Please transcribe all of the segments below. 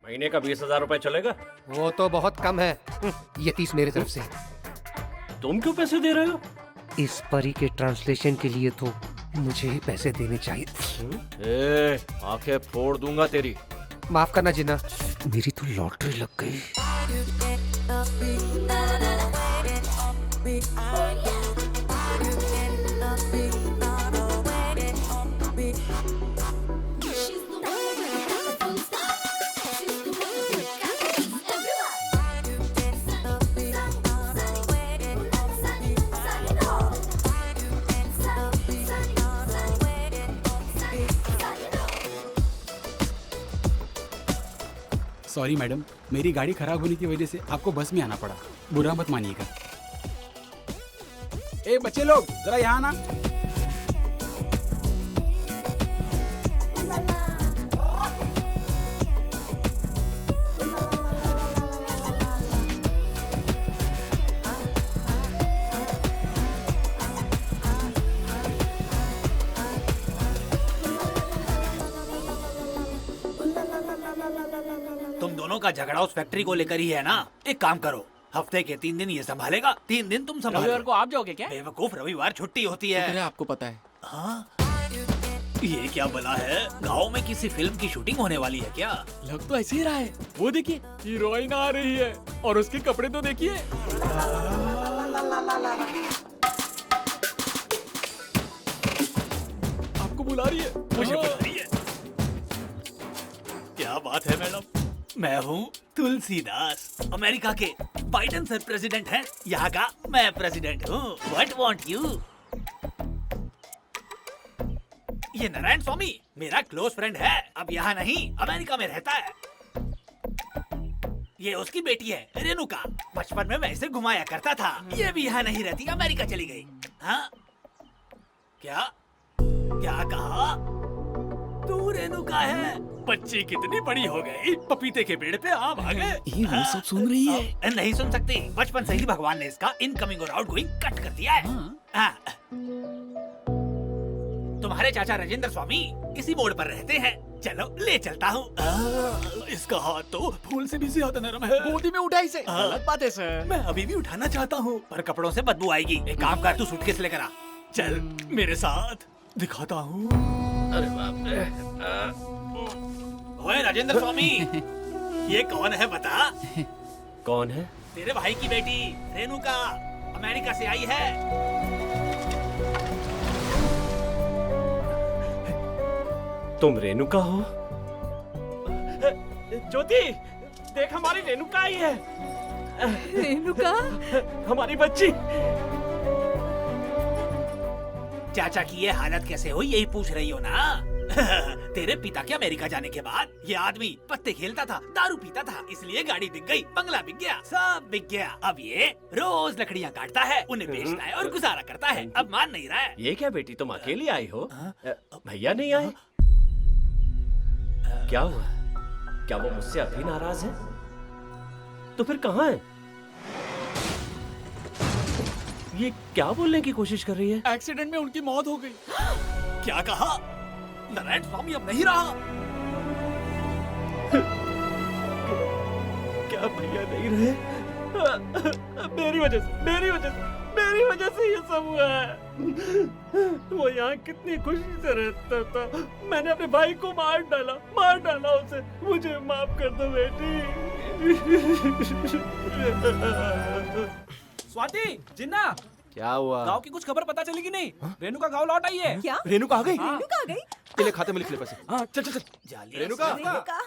महीने का 20,000 रुपए चलेगा? वो तो बहुत कम है। ये 30 मेरी तरफ से। तुम क्यों पैसे दे रहे हो? इस परी के ट्रांसलेशन के लिए तो मुझे ही पैसे देने चाहिए। ए, आंखें फोड़ दूंगा तेरी। माफ करना जिन्ना, मेरी तो लॉटरी लग गई। सॉरी मैडम, मेरी गाड़ी खराब होने की वजह से आपको बस में आना पड़ा। बुरा मत मानिएगा। ए बच्चे लोग, जरा यहाँ आना। तुम दोनों का झगड़ा उस फैक्ट्री को लेकर ही है ना? एक काम करो, हफ्ते के 3 दिन ये संभालेगा, 3 दिन तुम संभालो। रविवार को आप जाओगे क्या? बेवकूफ, रविवार छुट्टी होती है। आपको पता है। हाँ? ये क्या बला है? गांव में किसी फिल्म की शूटिंग होने वाली है क्या? लग तो ऐसे ही रहा है। वो देखिए, हीरोइन आ रही है और उसके कपड़े तो देखिए। आपको बुला रही है। मुझे बुला रही है। क्या बात है मैडम, मैं हूँ तुलसीदास, अमेरिका के बाइडेन सर प्रेसिडेंट हैं, यहाँ का मैं प्रेसिडेंट हूँ। What want you? ये नारायण स्वामी मेरा क्लोज फ्रेंड है, अब यहाँ नहीं अमेरिका में रहता है। ये उसकी बेटी है रेणुका, बचपन में मैं इसे घुमाया करता था। ये भी यहाँ नहीं रहती, अमेरिका चली गई। हाँ? क्या क्या कहा? तू रेणुका है? बच्ची कितनी बड़ी हो गई, पपीते के पेड़ पे आम आ गए। ये वो सब सुन रही है। नहीं सुन सकती, बचपन से ही भगवान ने इसका इनकमिंग और आउटगोइंग कट कर दिया है। हाँ। तुम्हारे चाचा राजेंद्र स्वामी इसी मोड़ पर रहते हैं, चलो ले चलता हूँ। इसका हाथ तो फूल से भी ज्यादा नरम है। गोदी में उठा इसे। गलत बात है सर। मैं अभी भी उठाना चाहता हूँ, पर कपड़ों से बदबू आएगी। एक काम कर, तू सूटकेस लेकर आ, चल मेरे साथ, दिखाता हूँ। अरे बाप रे। ओए राजेंद्र स्वामी, ये कौन है बता? कौन है? तेरे भाई की बेटी रेणुका, अमेरिका से आई है। तुम रेणुका हो? ज्योति, देख हमारी रेणुका आई है। रेणुका? हमारी बच्ची। चाचा की ये हालत कैसे हुई, यही पूछ रही हो ना? तेरे पिता के अमेरिका जाने के बाद ये आदमी पत्ते खेलता था, दारू पीता था, इसलिए गाड़ी बिक गई, बंगला बिक गया, सब बिक गया। अब ये रोज लकड़ियाँ काटता है, उन्हें बेचता है और गुजारा करता है। अब मान नहीं रहा है। ये क्या बेटी, तुम अकेली आई हो? भैया नहीं आए? क्या हुआ? क्या वो मुझसे अभी नाराज है? तो फिर कहाँ है? ये क्या बोलने की कोशिश कर रही है? एक्सीडेंट में उनकी मौत हो गई। क्या कहा? नारायण स्वामी अब नहीं रहा। क्या भैया नहीं रहे? मेरी वजह से ये सब हुआ है। वो यहाँ कितनी खुशी से रहता था, मैंने अपने भाई को मार डाला उसे। मुझे माफ कर दो बेटी। स्वाति, जिन्ना, क्या हुआ? गांव की कुछ खबर पता चली कि नहीं? रेणुका गांव लौट आई है। क्या? रेणुका आ गई? रेणुका आ गई? तेरे खाते में लिख ले पैसे। हाँ, चल चल चल। जालिया रेणुका? रेणुका?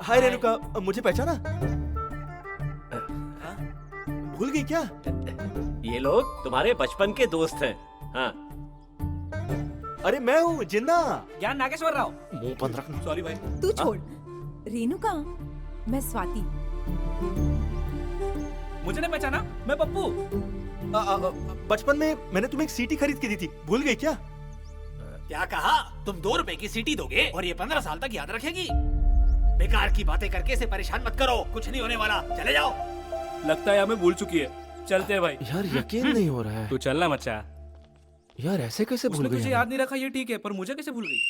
हाय रेणुका, मुझे पहचाना? भूल गई क्या? ये लोग तुम्हारे बचपन के दोस्त हैं। हाँ। अरे मैं हूँ जिन्ना। ज्ञान नागेश्वर राव। मुंह बंद रख। सॉरी भाई। तू छोड़। रेणुका, मैं स्वाति। मुझे नहीं पहचाना? मैं पप्पू। बचपन में मैंने तुम्हें एक सीटी खरीद के दी थी, भूल गई क्या? क्या कहा? तुम 2 रुपए की सीटी दोगे और ये 15 साल तक याद रखेगी? बेकार की बातें करके इसे परेशान मत करो, कुछ नहीं होने वाला, चले जाओ। लगता है हमें भूल चुकी है। चलते हैं भाई। यार यकीन नहीं हो रहा है। तू चलना मच्चा। यार ऐसे कैसे भूल उसने गई? तुझे याद नहीं रखा ये ठीक है, पर मुझे कैसे भूल गई?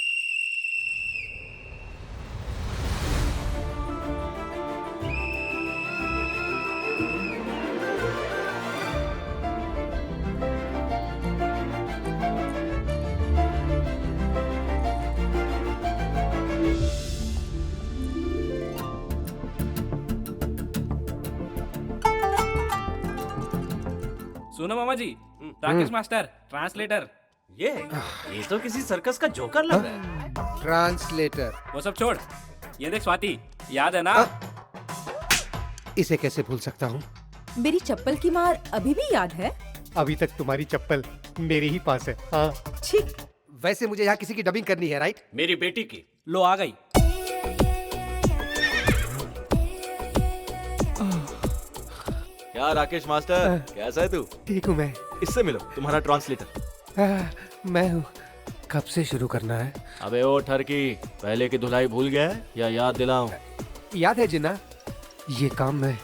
सुनो मामा जी, राकेश मास्टर ट्रांसलेटर। ये तो किसी सर्कस का जोकर लग रहा है। ट्रांसलेटर। वो सब छोड़, ये देख स्वाति, याद है ना? इसे कैसे भूल सकता हूँ? मेरी चप्पल की मार अभी भी याद है? अभी तक तुम्हारी चप्पल मेरे ही पास है। हाँ। ठीक। वैसे मुझे यहाँ किसी की डबिंग करनी है, राइट? मेरी बेटी की। लो आ गई। क्या राकेश मास्टर, कैसा है तू? ठीक हूँ मैं। इससे मिलो, तुम्हारा ट्रांसलेटर। मैं हूँ। कब से शुरू करना है? अबे ओ ठरकी, पहले की धुलाई भूल गया है या याद दिलाऊं? याद है जिन्ना, ये काम मैं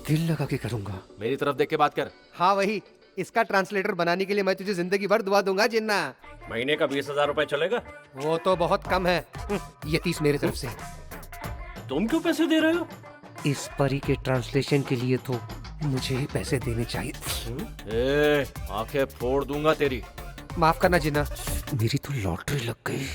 दिल लगा के करूंगा। मेरी तरफ देख के बात कर। हाँ वही, इसका ट्रांसलेटर बनाने के लिए मैं तुझे जिंदगी भर दुआ दूंगा जिन्ना। महीने का 20,000 रुपए चलेगा? वो तो बहुत कम है। ये 30 मेरे तरफ से। तुम क्यों पैसे दे रहे हो? इस परी के ट्रांसलेशन के लिए तो मुझे ही पैसे देने चाहिए। ए, आंखें फोड़ दूंगा तेरी। माफ करना जिन्ना, मेरी तो लॉटरी लग गई।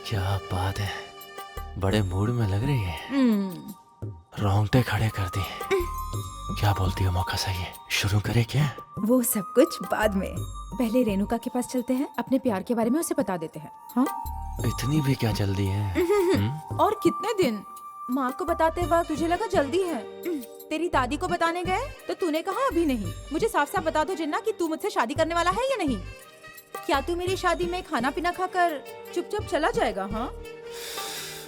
क्या बात है, बड़े मूड में लग रही है। रोंगटे खड़े कर दी। क्या बोलती हो, मौका सही है, शुरू करे क्या? वो सब कुछ बाद में। पहले रेणुका के पास चलते हैं, अपने प्यार के बारे में उसे बता देते हैं। हाँ? इतनी भी क्या जल्दी है? और कितने दिन? माँ को बताते वक्त तुझे लगा जल्दी है। तेरी दादी को बताने गए तो तूने कहा अभी नहीं। मुझे साफ साफ बता दो जिन्ना कि तू मुझसे शादी करने वाला है या नहीं। क्या तू मेरी शादी में खाना पीना खाकर चुपचाप चला जाएगा? हाँ?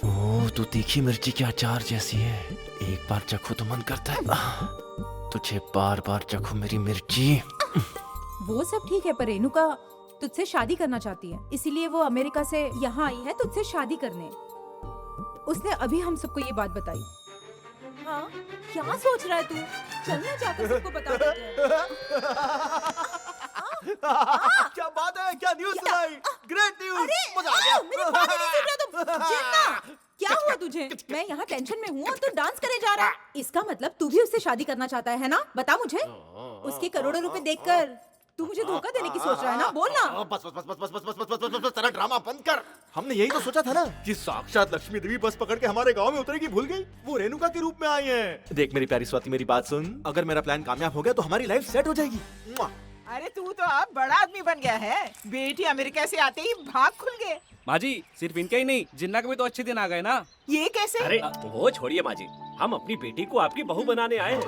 ओह, तू तीखी मिर्ची के अचार जैसी है। एक बार चखो तो मन करता है तुझे बार बार चखो मेरी मिर्ची। वो सब ठीक है, पर रेणुका तुझसे शादी करना चाहती है, इसीलिए वो अमेरिका से यहाँ आई है तुझसे शादी करने। उसने अभी हम सबको ये बात बताई। हाँ? क्या सोच रहा है तू? चलना जाकर सबको बता देते हैं। क्या बात है, क्या न्यूज़ सुनाई? ग्रेट न्यूज़, मजा आ गया। मेरी बात नहीं सुन रहा तुम? जिन्ना, क्या हुआ तुझे? मैं यहाँ टेंशन में हूँ और तू डांस करे जा रहा है। इसका मतलब तू भी उससे शादी करना चाहता है ना? बता मुझे। उसके करोड़ों रुपए देखकर तू मुझे धोखा देने की सोच रहा है ना? बोल ना। बस बस बस बस बस बस बस बस बस बस तेरा ड्रामा बंद कर। हमने यही तो सोचा था ना कि साक्षात लक्ष्मी देवी बस पकड़ के हमारे गांव में उतरेगी, भूल गई? वो रेणुका के रूप में आई है। देख मेरी प्यारी स्वाति, मेरी बात सुन। अगर मेरा प्लान कामयाब हो गया तो हमारी लाइफ सेट हो जाएगी। अरे तू तो अब बड़ा आदमी बन गया है। बेटी अमेरिका से आते ही भाग खुल गए। माँ जी, सिर्फ इनके ही नहीं, जिन्ना के भी तो अच्छे दिन आ गए ना। ये कैसे? अरे वो छोड़िए माँ जी, हम अपनी बेटी को आपकी बहू बनाने आए हैं।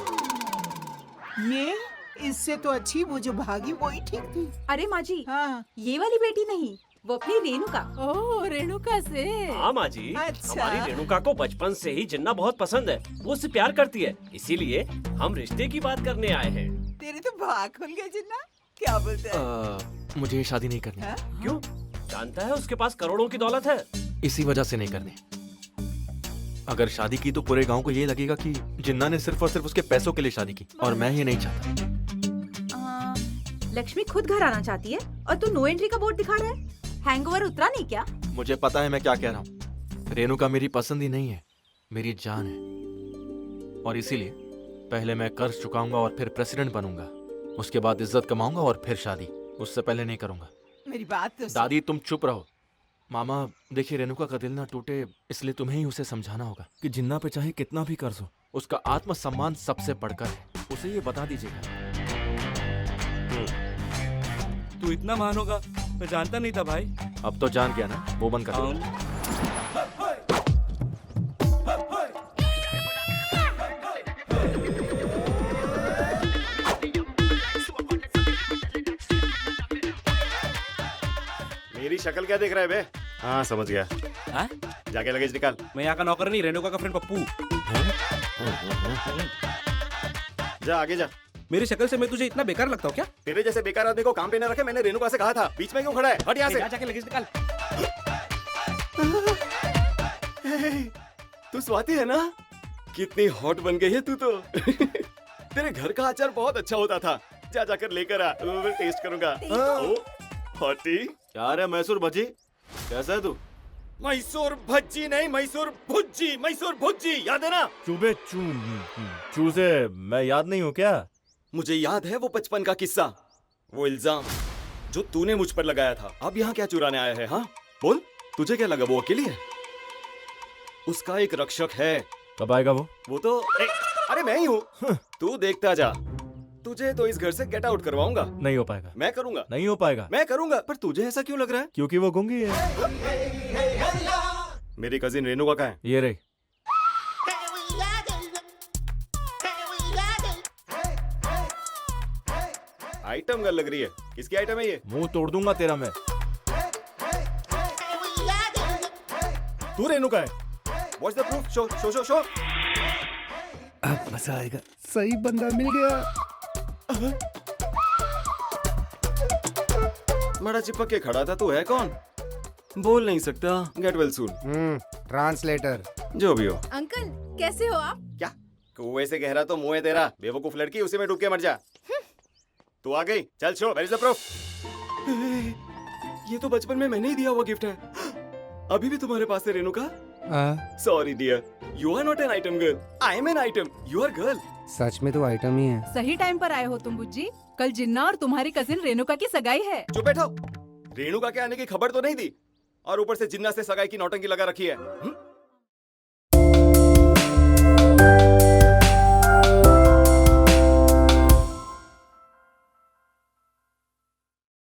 ये इससे तो अच्छी वो जो भागी वो ही ठीक थी। अरे माँ जी, हाँ। ये वाली बेटी नहीं, वो अपनी रेणुका। ओह, रेणुका से। हाँ माँ जी, अच्छा। हमारी रेणुका को बचपन से ही जिन्ना बहुत पसंद है। वो उससे प्यार करती है, इसीलिए हम रिश्ते की बात करने आए हैं। तेरे तो भाग खुल गए जिन्ना। क्या बोलते हैं? मुझे ये शादी नहीं करनी। हाँ? क्यों? जानता है उसके पास करोड़ों की दौलत है। इसी वजह से नहीं करनी। अगर शादी की तो पूरे गांव को ये लगेगा कि जिन्ना ने सिर्फ और सिर्फ उसके पैसों के लिए शादी की, और मैं ये नहीं चाहता। लक्ष्मी खुद घर आना चाहती है और तू नो एंट्री का बोर्ड दिखा रहा है। हैंगओवर उतरा नहीं क्या? मुझे पता है मैं क्या कह रहा हूँ। रेणुका मेरी पसंद ही नहीं है, मेरी जान है। और इसीलिए पहले मैं कर्ज चुकाऊंगा और फिर प्रेसिडेंट बनूंगा। उसके बाद इज्जत कमाऊंगा और फिर शादी। उससे पहले नहीं करूंगा। मेरी बात तो सुन। दादी तुम चुप रहो। मामा देखिए, रेणुका का दिल ना टूटे इसलिए तुम्हें ही उसे समझाना होगा कि जिन्ना पे चाहे कितना भी कर्ज हो, उसका आत्मसम्मान सबसे बढ़कर है। उसे ये बता दीजिएगा। तू इतना महान होगा मैं जानता नहीं था भाई। अब तो जान गया ना, वो बंद कर दो। मेरी शक्ल क्या देख रहा है बे? हाँ समझ गया। हाँ? जाके लगेज निकाल। मैं यहाँ का नौकर नहीं, रेणुका का फ्रेंड पप्पू। जा आगे जा। मेरी शक्ल से मैं तुझे इतना बेकार लगता हूँ क्या? तेरे जैसे बेकार आदमी को काम पे न रखे, मैंने रेणुका से कहा था। बीच में क्यों खड़ा है? हट यहाँ से। जाके लगेज निकाल। तू स्वाति है ना? कितनी हॉट बन गई है तू तो। तेरे घर का अचार बहुत अच्छा होता था। जा जाकर लेकर आ, मैं टेस्ट करूंगा। ओ, हॉटी। क्या रे मैसूर भज्जी, कैसा है तू? मैसूर भज्जी नहीं, मैसूर भुज्जी, मैसूर भुज्जी, याद है ना? चूबे चू से मैं याद नहीं हूँ क्या? मुझे याद है वो बचपन का किस्सा वो इल्जाम जो तूने मुझ पर लगाया था, अब यहाँ क्या चुराने आया है? हाँ बोल, तुझे क्या लगा वो अकेली है? उसका एक रक्षक है। कब आएगा वो तो अरे मैं ही हूँ। तू देखता जा, तुझे तो इस घर से गेट आउट करवाऊंगा। नहीं हो पाएगा। मैं करूंगा। नहीं हो पाएगा। मैं करूंगा। पर तुझे ऐसा क्यों लग रहा है? क्योंकि वो गूंगी है। मेरी कजिन रेणुका कहाँ है? ये रही। आइटम गर्ल लग रही है। किसकी आइटम है ये? मुंह तोड़ दूंगा तेरा मैं। तू रेणुका है। What's the proof? Show show show show. अब मजा आएगा। सही बंदा मिल गया। बड़ा चिपक के खड़ा था। तू है कौन? बोल नहीं सकता। Get well soon. ट्रांसलेटर। जो भी हो। अंकल कैसे हो आप? क्या कुएं से गहरा तो मुंह है तेरा, बेवकूफ लड़की, उसी में डूब के मर जा। तू आ गई, चल show, where is the proof? ये तो बचपन में मैंने ही दिया हुआ गिफ्ट है। अभी भी तुम्हारे पास है Renuka? Sorry dear, you are not an item girl, I am an item, you are girl. सच में तो आइटम ही है। सही टाइम पर आए हो तुम बुज्जी। कल जिन्ना और तुम्हारी कजिन रेणुका की सगाई है। चुप बैठो। रेणुका के आने की खबर तो नहीं दी और ऊपर से जिन्ना से सगाई की नौटंकी लगा रखी है।